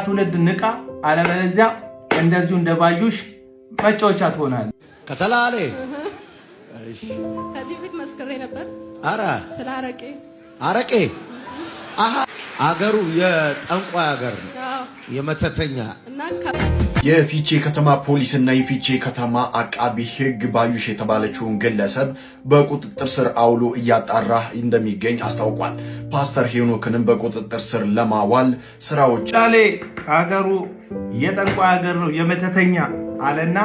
ትውልድ ንቃ፣ አለበለዚያ እንደዚሁ እንደባዩሽ መጫወቻ ትሆናለህ። ከሰላሌ እሺ፣ ከዚህ ፊት መስክሬ ነበር። አረ ስለ አረቄ አገሩ የጠንቋይ አገር ነው፣ የመተተኛ እና የፊቼ ከተማ ፖሊስና የፊቼ ከተማ አቃቢ ሕግ ባዩሽ የተባለችውን ግለሰብ በቁጥጥር ስር አውሎ እያጣራ እንደሚገኝ አስታውቋል። ፓስተር ሄኖክንም በቁጥጥር ስር ለማዋል ስራዎች ጫሌ አገሩ የጠንቋይ አገር ነው የመተተኛ አለና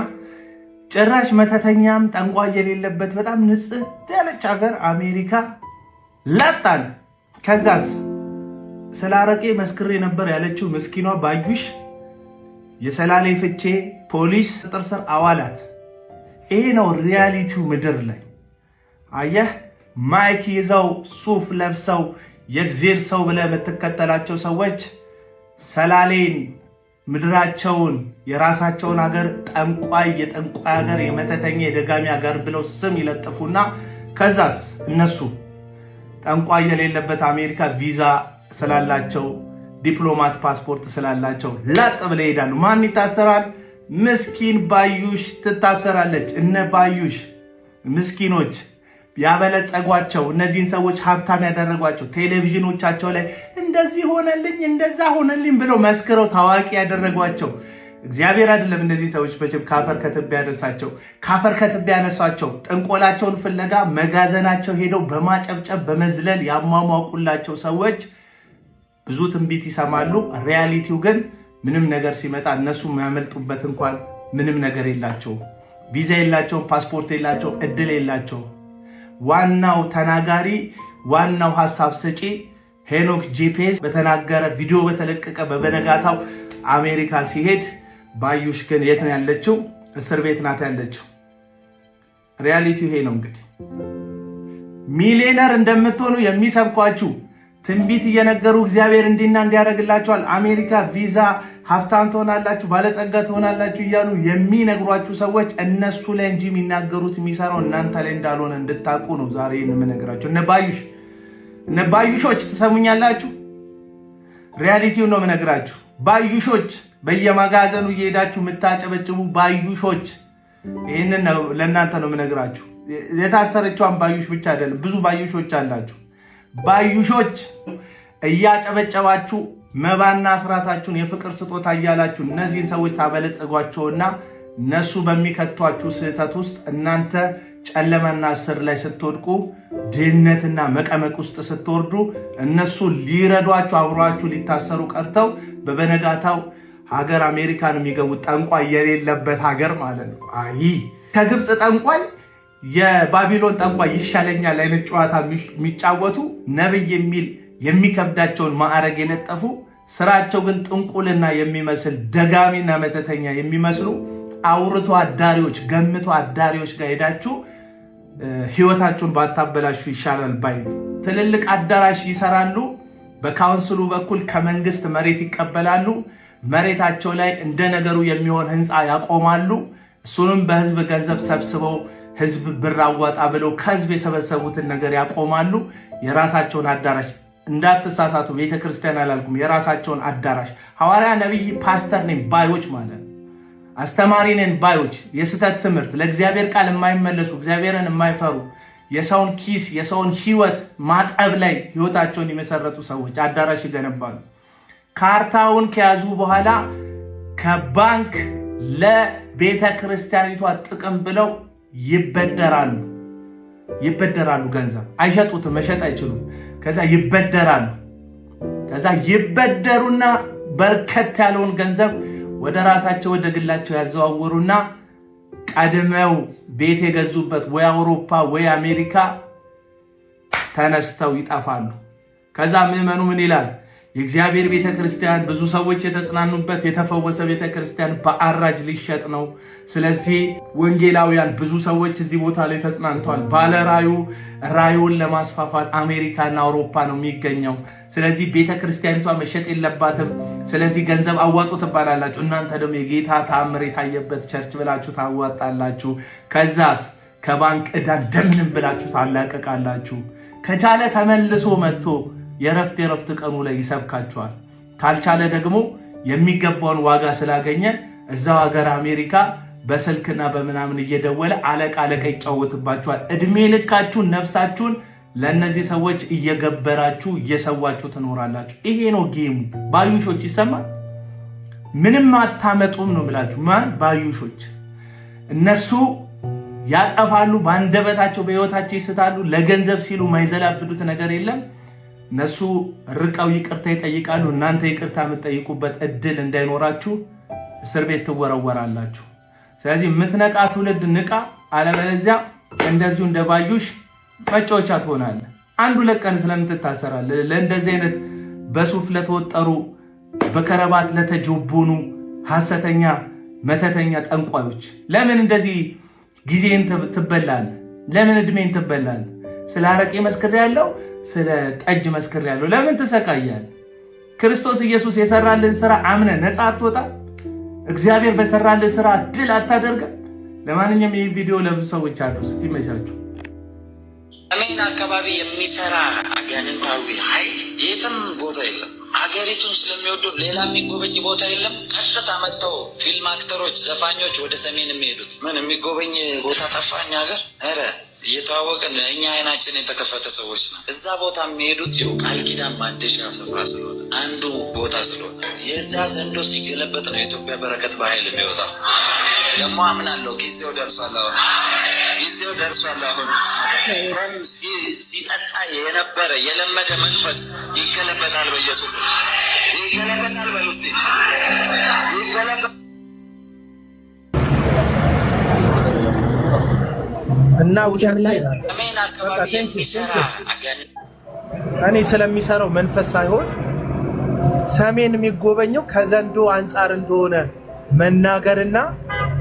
ጭራሽ መተተኛም ጠንቋይ የሌለበት በጣም ንጽህ ያለች አገር አሜሪካ ላጣል። ከዛስ ስለ አረቄ መስክሬ ነበር ያለችው ምስኪኗ ባዩሽ የሰላሌ ፍቼ ፖሊስ ቁጥጥር ስር አዋላት። ይሄ ነው ሪያሊቲው ምድር ላይ አየህ። ማይክ ይዘው ሱፍ ለብሰው የእግዚአብሔር ሰው ብለህ የምትከተላቸው ሰዎች ሰላሌን ምድራቸውን የራሳቸውን ሀገር ጠንቋይ የጠንቋይ ሀገር የመተተኛ የደጋሚ ሀገር ብለው ስም ይለጥፉና ከዛስ እነሱ ጠንቋይ የሌለበት አሜሪካ ቪዛ ስላላቸው ዲፕሎማት ፓስፖርት ስላላቸው ላጥ ብለው ይሄዳሉ። ማን ይታሰራል? ምስኪን ባዩሽ ትታሰራለች። እነ ባዩሽ ምስኪኖች ያበለጸጓቸው እነዚህን ሰዎች ሀብታም ያደረጓቸው ቴሌቪዥኖቻቸው ላይ እንደዚህ ሆነልኝ እንደዛ ሆነልኝ ብለው መስክረው ታዋቂ ያደረጓቸው እግዚአብሔር አይደለም። እነዚህ ሰዎች በጭብ ካፈር ከትቢያ ያነሳቸው ካፈር ከትቢያ ያነሳቸው ጥንቆላቸውን ፍለጋ መጋዘናቸው ሄደው በማጨብጨብ በመዝለል ያሟሟቁላቸው ሰዎች ብዙ ትንቢት ይሰማሉ። ሪያሊቲው ግን ምንም ነገር ሲመጣ እነሱ የሚያመልጡበት እንኳን ምንም ነገር የላቸው። ቪዛ የላቸው፣ ፓስፖርት የላቸው፣ እድል የላቸው። ዋናው ተናጋሪ ዋናው ሐሳብ ሰጪ ሄኖክ ጂፒኤስ በተናገረ ቪዲዮ በተለቀቀ በበነጋታው አሜሪካ ሲሄድ ባዩሽ ግን የት ነው ያለችው? እስር ቤት ናት ያለችው። ሪያሊቲው ይሄ ነው። እንግዲህ ሚሊዮነር እንደምትሆኑ የሚሰብኳችሁ ትንቢት እየነገሩ እግዚአብሔር እንዲና እንዲያደርግላችኋል አሜሪካ ቪዛ ሀብታም ትሆናላችሁ ባለጸጋ ትሆናላችሁ እያሉ የሚነግሯችሁ ሰዎች እነሱ ላይ እንጂ የሚናገሩት የሚሰራው እናንተ ላይ እንዳልሆነ እንድታቁ ነው ዛሬ የምነግራችሁ። እነ ባዩሾች ትሰሙኛላችሁ? ሪያሊቲው ነው የምነግራችሁ። ባዩሾች በየመጋዘኑ እየሄዳችሁ የምታጨበጭቡ ባዩሾች፣ ይህንን ነው ለእናንተ ነው የምነግራችሁ። የታሰረችዋን ባዩሽ ብቻ አይደለም፣ ብዙ ባዩሾች አላችሁ። ባዩሾች እያጨበጨባችሁ መባና አስራታችሁን የፍቅር ስጦታ እያላችሁ እነዚህን ሰዎች ታበለጽጓቸውና እነሱ በሚከቷችሁ ስህተት ውስጥ እናንተ ጨለማና እስር ላይ ስትወድቁ ድህነትና መቀመቅ ውስጥ ስትወርዱ እነሱ ሊረዷችሁ አብሯችሁ ሊታሰሩ ቀርተው በበነጋታው ሀገር አሜሪካን የሚገቡት ጠንቋይ የሌለበት ሀገር ማለት ነው። አይ ከግብፅ ጠንቋይ የባቢሎን ጠንቋይ ይሻለኛል አይነት ጨዋታ የሚጫወቱ ነብይ የሚል የሚከብዳቸውን ማዕረግ የለጠፉ ስራቸው ግን ጥንቁልና የሚመስል ደጋሚና መተተኛ የሚመስሉ አውርቶ አዳሪዎች ገምቶ አዳሪዎች ጋር ሄዳችሁ ህይወታችሁን ባታበላሹ ይሻላል ባይ። ትልልቅ አዳራሽ ይሰራሉ፣ በካውንስሉ በኩል ከመንግስት መሬት ይቀበላሉ፣ መሬታቸው ላይ እንደ ነገሩ የሚሆን ህንፃ ያቆማሉ። እሱንም በህዝብ ገንዘብ ሰብስበው ህዝብ ብር አዋጣ ብለው ከህዝብ የሰበሰቡትን ነገር ያቆማሉ። የራሳቸውን አዳራሽ እንዳትሳሳቱ፣ ቤተክርስቲያን አላልኩም፣ የራሳቸውን አዳራሽ ሐዋርያ ነብይ ፓስተር ነኝ ባዮች ማለት ነው። አስተማሪ ነን ባዮች፣ የስተት ትምህርት ለእግዚአብሔር ቃል የማይመለሱ እግዚአብሔርን የማይፈሩ የሰውን ኪስ የሰውን ህይወት ማጠብ ላይ ህይወታቸውን የመሰረቱ ሰዎች አዳራሽ ይገነባሉ። ካርታውን ከያዙ በኋላ ከባንክ ለቤተክርስቲያኒቷ ጥቅም ብለው ይበደራሉ። ገንዘብ አይሸጡትም፣ መሸጥ አይችሉም። ከዛ ይበደራሉ። ከዛ ይበደሩና በርከት ያለውን ገንዘብ ወደ ራሳቸው ወደ ግላቸው ያዘዋውሩና ቀድመው ቤት የገዙበት ወይ አውሮፓ ወይ አሜሪካ ተነስተው ይጠፋሉ። ከዛ ምዕመኑ ምን ይላል? የእግዚአብሔር ቤተክርስቲያን ብዙ ሰዎች የተጽናኑበት የተፈወሰ ቤተክርስቲያን በአራጅ ሊሸጥ ነው። ስለዚህ ወንጌላውያን ብዙ ሰዎች እዚህ ቦታ ላይ ተጽናንተዋል። ባለራዩ ራዩን ለማስፋፋት አሜሪካና አውሮፓ ነው የሚገኘው። ስለዚህ ቤተክርስቲያኒቷ መሸጥ የለባትም። ስለዚህ ገንዘብ አዋጡ ትባላላችሁ። እናንተ ደግሞ የጌታ ተአምር የታየበት ቸርች ብላችሁ ታዋጣላችሁ። ከዛስ ከባንክ ዕዳ እንደምንም ብላችሁ ታላቀቃላችሁ። ከቻለ ተመልሶ መጥቶ የረፍት ቀኑ ላይ ይሰብካችኋል። ካልቻለ ደግሞ የሚገባውን ዋጋ ስላገኘ እዛው ሀገር አሜሪካ በስልክና በምናምን እየደወለ አለቃ ይጫወትባችኋል። እድሜ ልካችሁን ነፍሳችሁን ለነዚህ ሰዎች እየገበራችሁ እየሰዋችሁ ትኖራላችሁ። ይሄ ነው ጌሙ። ባዩሾች ይሰማል። ምንም አታመጡም ነው ብላችሁ ማን ባዩሾች እነሱ ያጠፋሉ፣ ባንደበታቸው በህይወታቸው ይስታሉ። ለገንዘብ ሲሉ ማይዘላብዱት ነገር የለም። እነሱ ርቀው ይቅርታ ይጠይቃሉ። እናንተ ይቅርታ የምትጠይቁበት እድል እንዳይኖራችሁ እስር ቤት ትወረወራላችሁ። ስለዚህ የምትነቃ ትውልድ ንቃ፣ አለበለዚያ እንደዚሁ እንደባዩሽ መጫወቻ ትሆናለህ። አንዱ ለቀን ስለምትታሰራለህ። ለእንደዚህ አይነት በሱፍ ለተወጠሩ በከረባት ለተጆቦኑ ሐሰተኛ መተተኛ ጠንቋዮች ለምን እንደዚህ ጊዜን ትበላለህ? ለምን እድሜን ትበላለህ? ስለ አረቄ መስክሬያለሁ፣ ስለ ጠጅ መስክሬያለሁ። ለምን ትሰቃያለህ? ክርስቶስ ኢየሱስ የሰራልን ስራ አምነ ነፃ አትወጣ? እግዚአብሔር በሰራልን ስራ ድል አታደርገም? ለማንኛውም ይህ ቪዲዮ ለብዙ ሰዎች አድርሱት። ይመቻችሁ። ሰሜን አካባቢ የሚሰራ አጋንንታዊ ኃይል የትም ቦታ የለም። ሀገሪቱን ስለሚወዱ ሌላ የሚጎበኝ ቦታ የለም። ቀጥታ መጥተው ፊልም አክተሮች፣ ዘፋኞች ወደ ሰሜን የሚሄዱት ምን የሚጎበኝ ቦታ ጠፋኝ ሀገር? ኧረ እየተዋወቅን እኛ አይናችን የተከፈተ ሰዎች ነው። እዛ ቦታ የሚሄዱት ይኸው ቃል ኪዳን ማደሻ ስፍራ ስለሆነ አንዱ ቦታ ስለሆነ የዛ ዘንዶ ሲገለበጥ ነው የኢትዮጵያ በረከት በኃይል የሚወጣው። ደግሞ አምናለሁ ጊዜው ደርሷል። አሁን ጊዜው ደርሷል። አሁን ሲጠጣ የነበረ የለመደ መንፈስ ይገለበጣል። በኢየሱስ ይገለበጣል። በሉስቲ ይገለበጣል። እና ውሸት ላይ ሰሜን አካባቢ የሚሰራ እኔ ስለሚሰራው መንፈስ ሳይሆን ሰሜን የሚጎበኘው ከዘንዶ አንጻር እንደሆነ መናገርና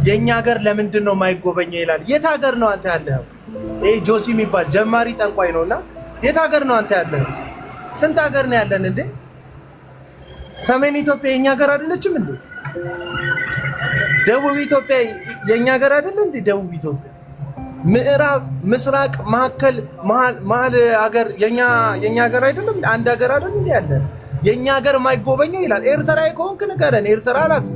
የኛ ሀገር ለምንድን ነው የማይጎበኘው ይላል። የት ሀገር ነው አንተ ያለኸው? ይሄ ጆሲ የሚባል ጀማሪ ጠንቋይ ነውና የት ሀገር ነው አንተ ያለኸው? ስንት ሀገር ነው ያለን እንዴ? ሰሜን ኢትዮጵያ የኛ ሀገር አይደለችም እንዴ? ደቡብ ኢትዮጵያ የኛ ሀገር አይደለ እንዴ? ደቡብ ኢትዮጵያ፣ ምዕራብ፣ ምስራቅ፣ ማዕከል፣ መሀል ሀገር የኛ ሀገር አይደለም? አንድ ሀገር አይደል እንዴ ያለን? የኛ ሀገር የማይጎበኘው ይላል። ኤርትራ ከሆንክ ንገረን። ኤርትራ ናት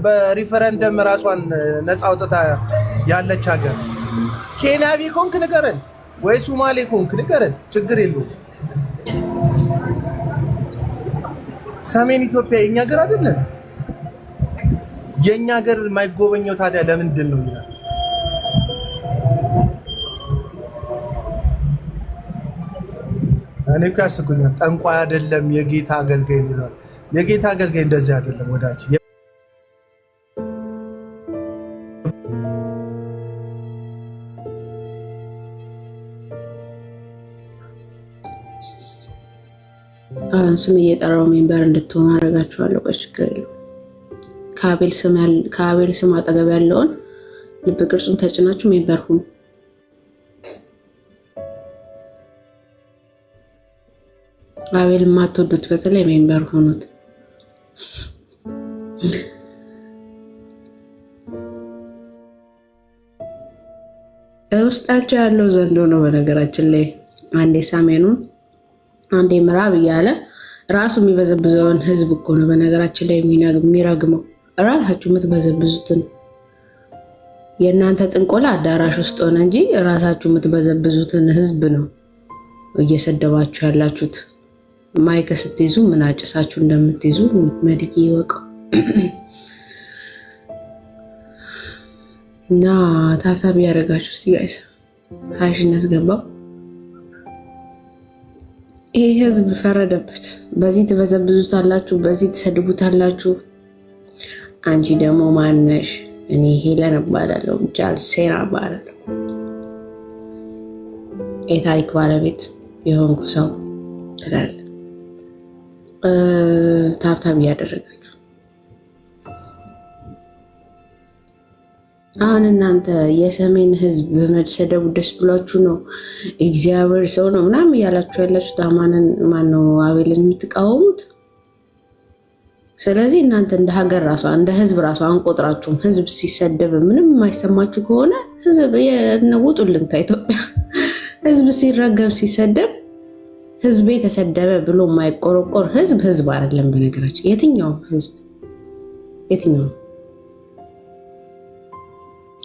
በሪፈረንደም ራሷን ነፃ አውጥታ ያለች ሀገር። ኬንያዊ ከሆንክ ንገረን፣ ወይ ሶማሌ ከሆንክ ንገረን። ችግር የለውም። ሰሜን ኢትዮጵያ የኛ ሀገር አይደለም? የኛ ሀገር የማይጎበኘው ታዲያ ለምንድን ነው ይላል። እኔ እኮ ያስቁኛል። ጠንቋይ አይደለም የጌታ አገልጋይ ይላል። የጌታ አገልጋይ እንደዚህ አይደለም ወዳጅ። ስም እየጠራው ሜምበር እንድትሆኑ አደርጋችኋለሁ። ችግር የለውም። ከአቤል ስም አጠገብ ያለውን ልብ ቅርጹን ተጭናችሁ ሜምበር ሁኑ። አቤል የማትወዱት በተለይ ሜምበር ሆኑት። ውስጣቸው ያለው ዘንዶ ነው። በነገራችን ላይ አንዴ ሰሜኑን አንዴ ምዕራብ እያለ ራሱ የሚበዘብዘውን ህዝብ እኮ ነው በነገራችን ላይ የሚረግመው። ራሳችሁ የምትበዘብዙትን የእናንተ ጥንቆላ አዳራሽ ውስጥ ሆነ እንጂ ራሳችሁ የምትበዘብዙትን ህዝብ ነው እየሰደባችሁ ያላችሁት። ማይክ ስትይዙ ምን አጭሳችሁ እንደምትይዙ መድቂ ይወቀው እና ታብታብ ያደረጋችሁ እስቲ ጋይስ ሀሽነት ገባው። ይሄ ህዝብ ፈረደበት። በዚህ ትበዘብዙታላችሁ፣ በዚህ ትሰድቡታላችሁ። አንቺ ደግሞ ማነሽ? እኔ ሄለን እባላለሁ፣ ጃልሴና እባላለሁ። የታሪክ ባለቤት የሆንኩ ሰው ትላለህ። ታብታብ እያደረጋችሁ አሁን እናንተ የሰሜን ህዝብ በመሰደቡ ደስ ብሏችሁ ነው እግዚአብሔር ሰው ነው ምናምን እያላችሁ ያላችሁት አማንን ማነው አቤልን የምትቃወሙት? ስለዚህ እናንተ እንደ ሀገር ራሷ እንደ ህዝብ ራሷ አንቆጥራችሁም። ህዝብ ሲሰደብ ምንም የማይሰማችሁ ከሆነ ህዝብ ውጡልን ከኢትዮጵያ። ህዝብ ሲረገም ሲሰደብ ህዝቤ ተሰደበ ብሎ የማይቆረቆር ህዝብ አይደለም። በነገራችን የትኛው ህዝብ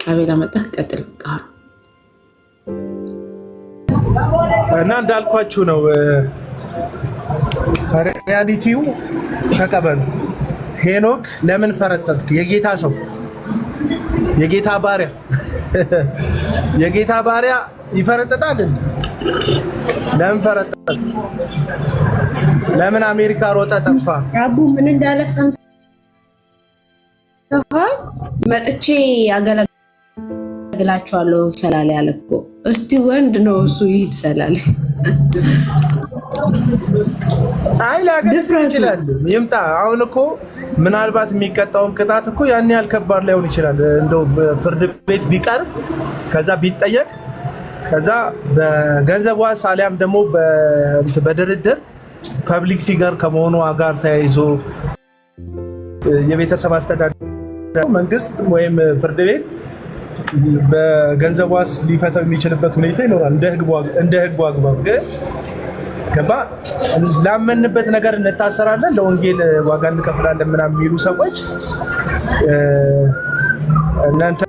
አቤላ መጣህ ቀጥል ቃል እና እንዳልኳችሁ ነው። ሪያሊቲው ተቀበሉ። ሄኖክ ለምን ፈረጠጥክ? የጌታ ሰው የጌታ ባሪያ የጌታ ባሪያ ይፈረጠጣል። ለምን ፈረጠጥ? ለምን አሜሪካ ሮጠ ጠፋ? አቡ ምን እንዳለ ሰምተሃል? መጥቼ ያገለግላችኋለሁ ሰላሌ አለ እኮ። እስቲ ወንድ ነው እሱ ይሄድ ሰላሌ። አይ ላገለግል ይችላል ይምጣ። አሁን እኮ ምናልባት የሚቀጣውም ቅጣት እኮ ያን ያህል ከባድ ላይሆን ይችላል። እንደው ፍርድ ቤት ቢቀርብ ከዛ ቢጠየቅ ከዛ በገንዘብ ዋስ አሊያም ደግሞ በድርድር ፐብሊክ ፊገር ከመሆኑ ጋር ተያይዞ የቤተሰብ አስተዳደር መንግስት ወይም ፍርድ ቤት በገንዘብ ዋስ ሊፈታው የሚችልበት ሁኔታ ይኖራል እንደ ህጉ አግባብ። ግን ገባ ላመንበት ነገር እንታሰራለን፣ ለወንጌል ዋጋ እንከፍላለን ምናምን የሚሉ ሰዎች እናንተ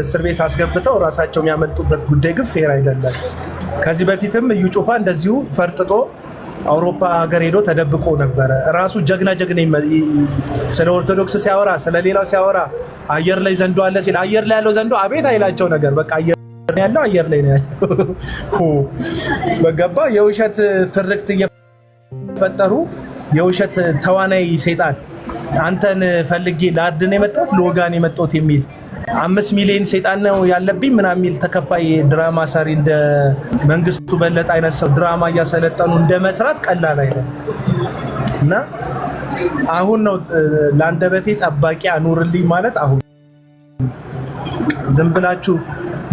እስር ቤት አስገብተው ራሳቸው የሚያመልጡበት ጉዳይ ግን ፌር አይደለም። ከዚህ በፊትም እዩ ጩፋ እንደዚሁ ፈርጥጦ አውሮፓ ሀገር ሄዶ ተደብቆ ነበረ። ራሱ ጀግና ስለ ኦርቶዶክስ ሲያወራ ስለሌላው ሲያወራ አየር ላይ ዘንዶ አለ ሲል አየር ላይ ያለው ዘንዶ አቤት አይላቸው ነገር በቃ አየር ላይ ነው ያለው። በገባ የውሸት ትርክት እየፈጠሩ የውሸት ተዋናይ ሰይጣን አንተን ፈልጌ ላድን የመጣሁት ለወጋን የመጣሁት የሚል 5 ሚሊዮን ሰይጣን ነው ያለብኝ ምናምን የሚል ተከፋይ ድራማ ሰሪ እንደ መንግስቱ በለጠ አይነት ሰው ድራማ እያሰለጠኑ እንደ መስራት ቀላል አይደለም። እና አሁን ነው ለአንደበቴ ጠባቂ አኑርልኝ ማለት። አሁን ዝም ብላችሁ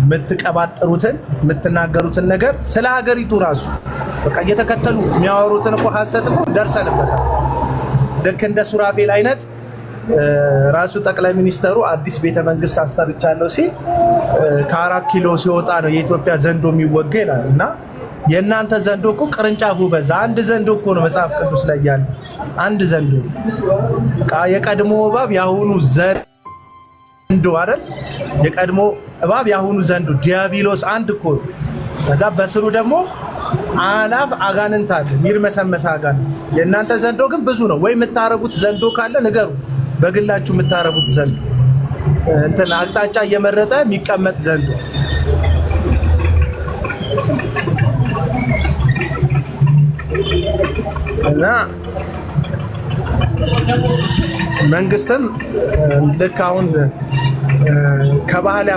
የምትቀባጠሩትን የምትናገሩትን ነገር ስለ ሀገሪቱ ራሱ በቃ እየተከተሉ የሚያወሩትን እኮ ሐሰት እኮ ደርሰንበታል። ልክ እንደ ሱራፌል አይነት ራሱ ጠቅላይ ሚኒስተሩ አዲስ ቤተመንግስት አሰርቻለሁ ሲል ከ4 ኪሎ ሲወጣ ነው የኢትዮጵያ ዘንዶ የሚወጋ ይላል። እና የእናንተ ዘንዶ እኮ ቅርንጫፉ በዛ። አንድ ዘንዶ እኮ ነው መጽሐፍ ቅዱስ ላይ ያለ አንድ ዘንዶ። የቀድሞ እባብ ያሁኑ ዘንዶ አይደል? የቀድሞ እባብ ያሁኑ ዘንዶ ዲያብሎስ አንድ እኮ። ከዛ በስሩ ደግሞ አላፍ አጋንንት አለ፣ ሚርመሰመስ አጋንንት። የእናንተ ዘንዶ ግን ብዙ ነው። ወይ የምታረጉት ዘንዶ ካለ ንገሩ። በግላችሁ የምታረጉት ዘንዶ እንትን አቅጣጫ እየመረጠ የሚቀመጥ ዘንዶ እና መንግስትም ልክ አሁን ከባህል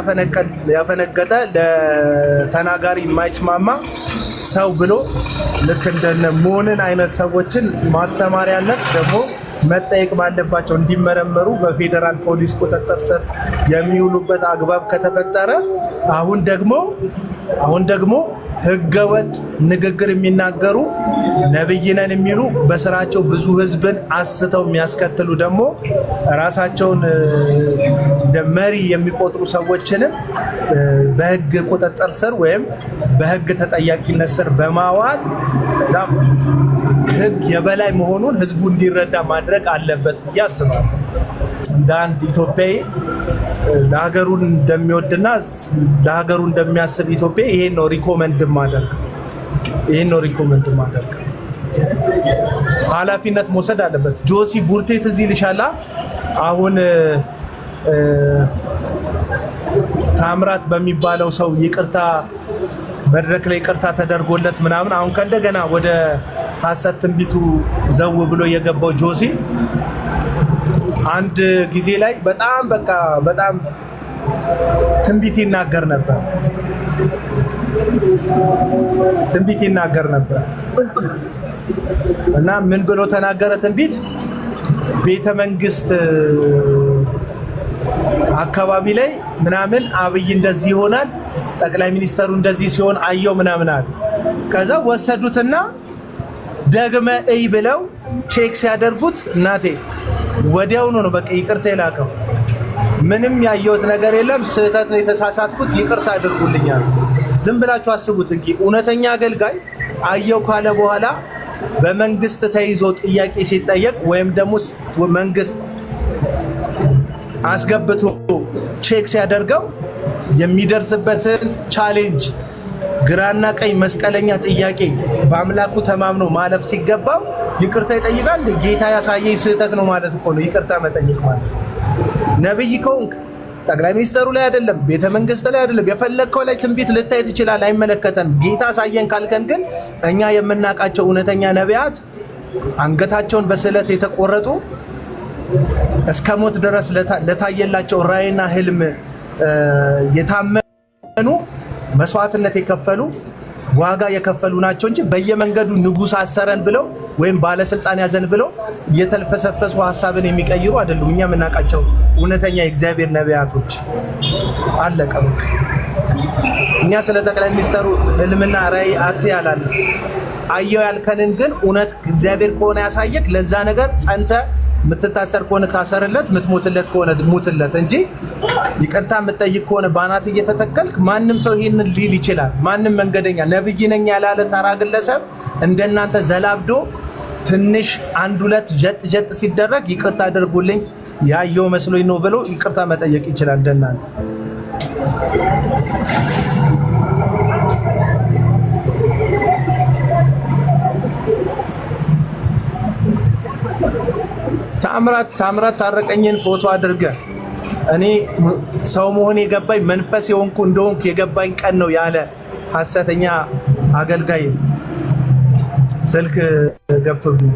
ያፈነገጠ ለተናጋሪ የማይስማማ ሰው ብሎ ልክ እንደነ ሞንን አይነት ሰዎችን ማስተማሪያነት ደግሞ መጠየቅ ባለባቸው እንዲመረመሩ በፌደራል ፖሊስ ቁጥጥር ስር የሚውሉበት አግባብ ከተፈጠረ አሁን ደግሞ ህገወጥ ንግግር የሚናገሩ ነብይ ነን የሚሉ በስራቸው ብዙ ህዝብን አስተው የሚያስከትሉ ደግሞ ራሳቸውን እንደ መሪ የሚቆጥሩ ሰዎችንም በህግ ቁጥጥር ስር ወይም በህግ ተጠያቂነት ስር በማዋል ዛም ህግ የበላይ መሆኑን ህዝቡ እንዲረዳ ማድረግ አለበት ብዬ አስባለሁ። እንደ አንድ ኢትዮጵያዊ ለሀገሩን እንደሚወድና ለሀገሩ እንደሚያስብ ኢትዮጵያ ይሄን ነው ሪኮመንድ ማድረግ። ኃላፊነት መውሰድ አለበት። ጆሲ ቡርቴ ትዝ ይልሻል። አሁን ታምራት በሚባለው ሰው ይቅርታ መድረክ ላይ ይቅርታ ተደርጎለት ምናምን አሁን ከእንደገና ወደ ሐሰት ትንቢቱ ዘው ብሎ የገባው ጆሲ አንድ ጊዜ ላይ በጣም ትንቢት ይናገር ነበር እና ምን ብሎ ተናገረ? ትንቢት ቤተ መንግስት አካባቢ ላይ ምናምን አብይ እንደዚህ ይሆናል፣ ጠቅላይ ሚኒስተሩ እንደዚህ ሲሆን አየው ምናምን አለ። ከዛ ወሰዱትና ደግመ እይ ብለው ቼክ ሲያደርጉት እናቴ ወዲያውኑ ነው በቃ ይቅርታ የላከው። ምንም ያየሁት ነገር የለም፣ ስህተት ነው የተሳሳትኩት፣ ይቅርታ አድርጉልኛል። ዝም ብላችሁ አስቡት እንጂ እውነተኛ አገልጋይ አየው ካለ በኋላ በመንግስት ተይዞ ጥያቄ ሲጠየቅ ወይም ደግሞ መንግስት አስገብቶ ቼክ ሲያደርገው የሚደርስበትን ቻሌንጅ ግራና ቀኝ መስቀለኛ ጥያቄ በአምላኩ ተማምኖ ማለፍ ሲገባው ይቅርታ ይጠይቃል። ጌታ ያሳየኝ ስህተት ነው ማለት እኮ ነው ይቅርታ መጠየቅ ማለት። ነብይ ከሆንክ ጠቅላይ ሚኒስትሩ ላይ አይደለም ቤተ መንግስት ላይ አይደለም የፈለግከው ላይ ትንቢት ልታይ ትችላለህ፣ አይመለከተንም። ጌታ አሳየን ካልከን ግን እኛ የምናውቃቸው እውነተኛ ነቢያት አንገታቸውን በስለት የተቆረጡ እስከ ሞት ድረስ ለታየላቸው ራእይና ህልም የታመኑ መስዋዕትነት የከፈሉ ዋጋ የከፈሉ ናቸው እንጂ በየመንገዱ ንጉስ አሰረን ብለው ወይም ባለስልጣን ያዘን ብለው እየተልፈሰፈሱ ሐሳብን የሚቀይሩ አይደሉም። እኛ የምናውቃቸው እውነተኛ የእግዚአብሔር ነቢያቶች አለቀ በቃ። እኛ ስለ ጠቅላይ ሚኒስትሩ ህልምና ራእይ አትያላል አየው ያልከንን ግን እውነት እግዚአብሔር ከሆነ ያሳየክ ለዛ ነገር ጸንተ ምትታሰር ከሆነ ታሰርለት፣ ምትሞትለት ከሆነ ሙትለት እንጂ ይቅርታ የምትጠይቅ ከሆነ ባናት እየተተከልክ ማንም ሰው ይሄንን ሊል ይችላል። ማንም መንገደኛ ነብይ ነኝ ያላለ ተራ ግለሰብ እንደናንተ ዘላብዶ ትንሽ አንድ ሁለት ጀጥ ሲደረግ ይቅርታ አድርጉልኝ ያየው መስሎኝ ነው ብሎ ይቅርታ መጠየቅ ይችላል እንደናንተ። ታምራት ታረቀኝን ፎቶ አድርገ እኔ ሰው መሆን የገባኝ መንፈስ የሆንኩ እንደሆንኩ የገባኝ ቀን ነው ያለ ሐሰተኛ አገልጋይ ስልክ ገብቶብኝ